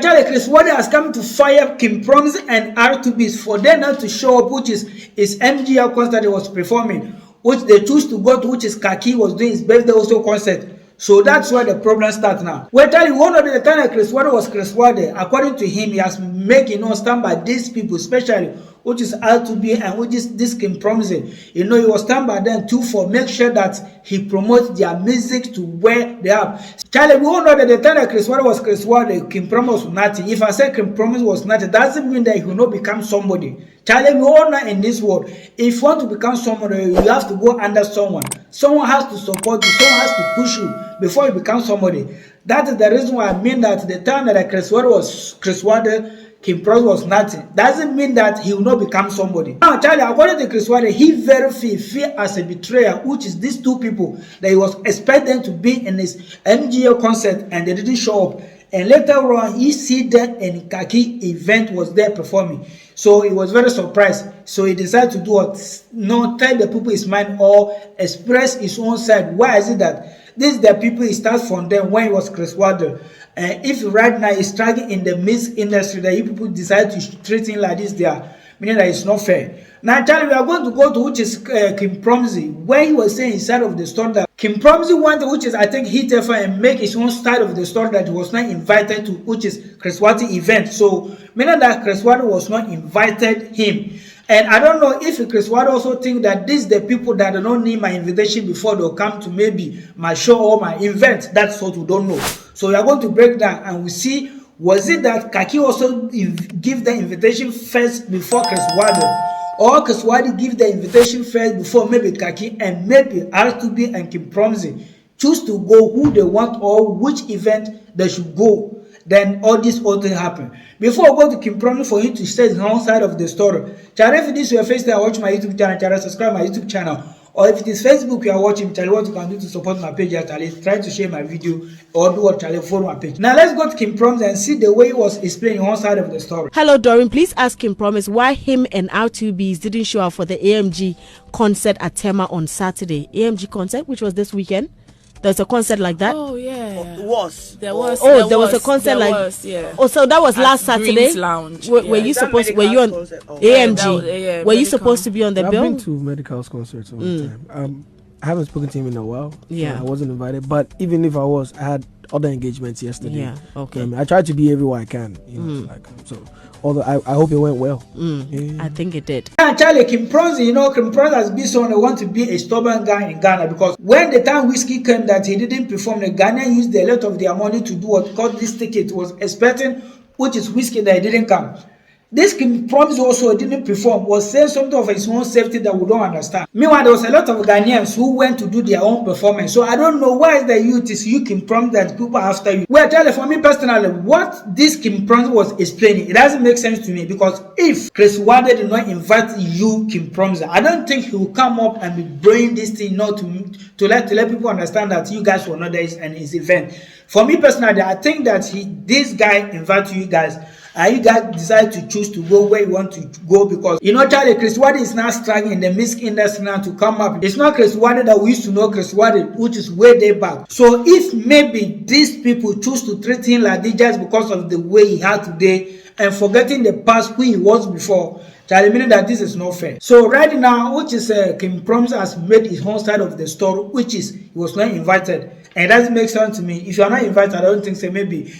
Charlie Chris Waddle has come to fire Kim Promise and R2bees for them not to show up, which is his MG concert he was performing, which they choose to go to, which is Kaki was doing his birthday also concert. So that's where the problem starts now. Well, tell you, one of the time that Chris Waddle was Chris Waddle, according to him, he has made stand by these people, especially which is R2bees and which is this Kim Promise. He was stand by them too for make sure that he promotes their music to where they are. Charlie, we all know that the time that Chris Waddle was Chris Waddle, Kim Promise was nothing. If I say Kim Promise was nothing, doesn't mean that he will not become somebody. Charlie, we all know in this world, if you want to become somebody, you have to go under someone. Someone has to support you, someone has to push you before you become somebody. That is the reason why I mean that the time that Chris Waddle was Chris Waddle, Kim Promise was nothing. Doesn't mean that he will not become somebody. Now, Charlie, according to Chris Waddle, he very feel as a betrayer, which is these two people that he was expecting to be in his MGO concert and they didn't show up. And later on, he see them in Kaki event was there performing. So he was very surprised. So he decided to do what? No, tell the people his mind or express his own side. Why is it that this is the people he starts from them when he was Chris Waddle? And if right now he's struggling in the music industry, that you people decide to treat him like this, there, meaning that it's not fair. Now, Charlie, we are going to go to which is Kim Promise, where he was saying inside of the story that Kim Promise wanted, which is I think hit effort and make his own style of the story that he was not invited to, which is Chris Waddle event. So meaning that Chris Waddle was not invited him. And I don't know if Chris Waddle also think that these the people that don't need my invitation before they'll come to maybe my show or my event. That's what we don't know. So we are going to break down and we see, was it that Kaki also give the invitation first before Chris Waddle? Or Chris Waddle give the invitation first before maybe Kaki and maybe R2bees and Kim Promise choose to go who they want or which event they should go. Then all this thing happen. Before I go to Kim Promise for you to say the wrong side of the story. Charlie, if this is your first time watch my YouTube channel, Charlie, subscribe my YouTube channel. Or if it is Facebook you are watching, Charlie, what you can do to support my page, Charlie, try to share my video or do what, Charlie, follow my page. Now let's go to Kim Promise and see the way he was explaining one side of the story. Hello, Doreen. Please ask Kim Promise why him and R2bees didn't show up for the AMG concert at Tema on Saturday. AMG concert, which was this weekend. There's a concert like that. Oh yeah, there was. There was a concert yeah. Oh, so that was At last Saturday. Greens Lounge. Were you supposed? Were you on AMG? Were you supposed to be on the bill? I've been to Medical's concerts all the time. I haven't spoken to him in a while. Yeah, so I wasn't invited. But even if I was, I had other engagements yesterday. Yeah, okay. I tried to be everywhere I can. So. Although I hope it went well. I think it did. And Charlie, Kim Promise, Kim Promise has been someone who want to be a stubborn guy in Ghana because when the time Whiskey came that he didn't perform, the Ghanaians used a lot of their money to do what called this ticket was expecting, which is Whiskey that he didn't come. This Kim Promise also didn't perform, was saying something of his own safety that we don't understand. Meanwhile, there was a lot of Ghanaians who went to do their own performance. So I don't know why is the youth is you Kim Promise that people are after you. Well, tell you, for me personally, what this Kim Promise was explaining, it doesn't make sense to me because if Chris Waddle did not invite you, Kim Promise, I don't think he will come up and be bringing this thing not to let people understand that you guys were not there in his event. For me personally, I think that this guy invited you guys. And you guys decide to choose to go where you want to go because Charlie, Chris Waddle is now struggling in the music industry now to come up. It's not Chris Waddle that we used to know Chris Waddle, which is way day back. So if maybe these people choose to treat him like this just because of the way he had today and forgetting the past who he was before, Charlie, meaning that this is not fair. So right now, which is Kim Promise has made his own side of the story, which is he was not invited. And that makes sense to me. If you are not invited, I don't think maybe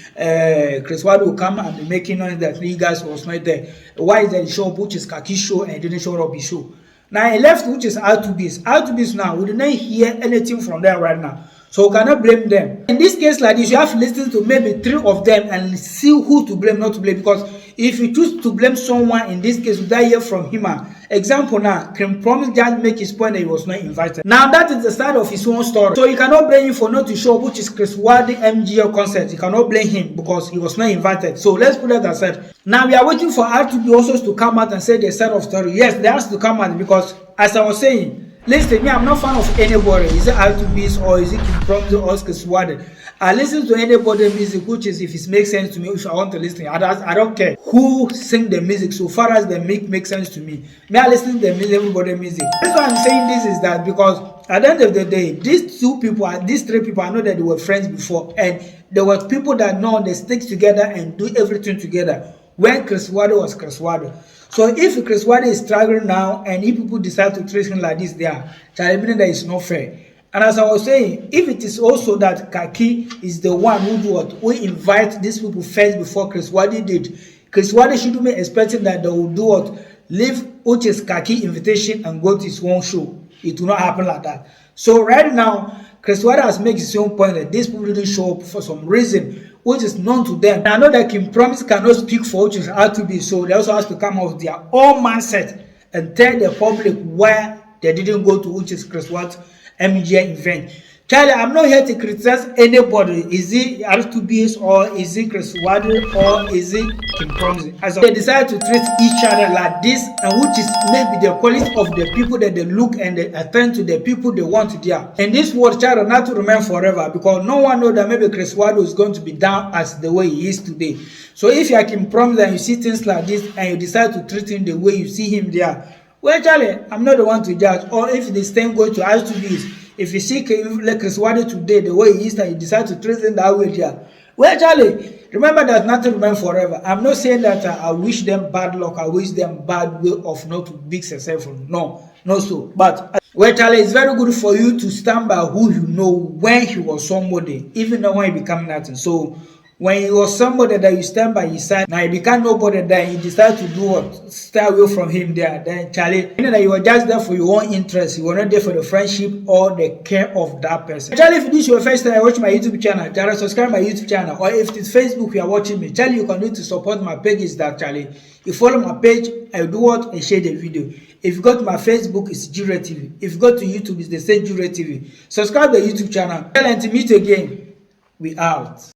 Chris Waddle will come and be making noise that you guys was not there. Why is there a show which is Kaki show and didn't show up his show? Now he left which is R2bees. R2bees now, we did not hear anything from them right now. So we cannot blame them. In this case like this, you have to listen to maybe 3 of them and see who to blame, not to blame. Because if you choose to blame someone, in this case, without hear from him, example now, Kim Promise just make his point that he was not invited. Now that is the side of his own story. So you cannot blame him for not to show up, which is Chris Waddle MGO concert. You cannot blame him because he was not invited. So let's put that aside. Now we are waiting for R2bees also to come out and say their side of story. Yes, they have to come out because, as I was saying, listen, me, I'm not fan of anybody. Is it R2bees or is it Kim Promise or Chris Waddle? I listen to anybody music, which is if it makes sense to me, if I want to listen. I don't care who sing the music, so far as the make sense to me. Me, I listen to the music, everybody music. That's why I'm saying this is that because at the end of the day, these 3 people, I know that they were friends before, and there were people that know they stick together and do everything together when Criss Waddle was Criss Waddle. So if Criss Waddle is struggling now and if people decide to treat him like this, there that is not fair. And as I was saying, if it is also that Kaki is the one who do what, we invite these people first before Criss Waddle did, Criss Waddle shouldn't be expecting that they will do what, leave which is Kaki invitation and go to his own show. It will not happen like that. So right now, Criss Waddle has made his own point that these people didn't show up for some reason which is known to them. And I know that Kim Promise cannot speak for which is R2bees, so they also have to come out with their own mindset and tell the public why they didn't go to which is Criss Waddle's AMG event. Charlie, I'm not here to criticize anybody. Is it R2bees or is it Criss Waddle or is it Kim Promise? As they decide to treat each other like this, and which is maybe the quality of the people that they look and they attend to the people they want to do. And this world, Charlie, not to remain forever because no one knows that maybe Criss Waddle is going to be down as the way he is today. So if you are Kim Promise and you see things like this and you decide to treat him the way you see him there, well, Charlie, I'm not the one to judge. Or if this thing goes to R2bees, if you see Criss Waddle today, the way he is, and you decide to treat him that way, yeah. Well, Charlie, remember that nothing remains forever. I'm not saying that I wish them bad luck, I wish them bad way of not to be successful. No, not so. But, well, Charlie, it's very good for you to stand by who you know when he was somebody, even though when he become nothing. So, when he was somebody that you stand by his side, now he become nobody, then you decide to do what? Stay away from him there. Then Charlie, you know that you were just there for your own interest. You were not there for the friendship or the care of that person. Charlie, if this is your first time watching my YouTube channel, Charlie, subscribe my YouTube channel. Or if it's Facebook you are watching me, Charlie, you can do to support my page is that Charlie. You follow my page, I do what? And share the video. If you go to my Facebook, it's Jure TV. If you go to YouTube, it's the same Jure TV. Subscribe the YouTube channel. Until meet again, we out.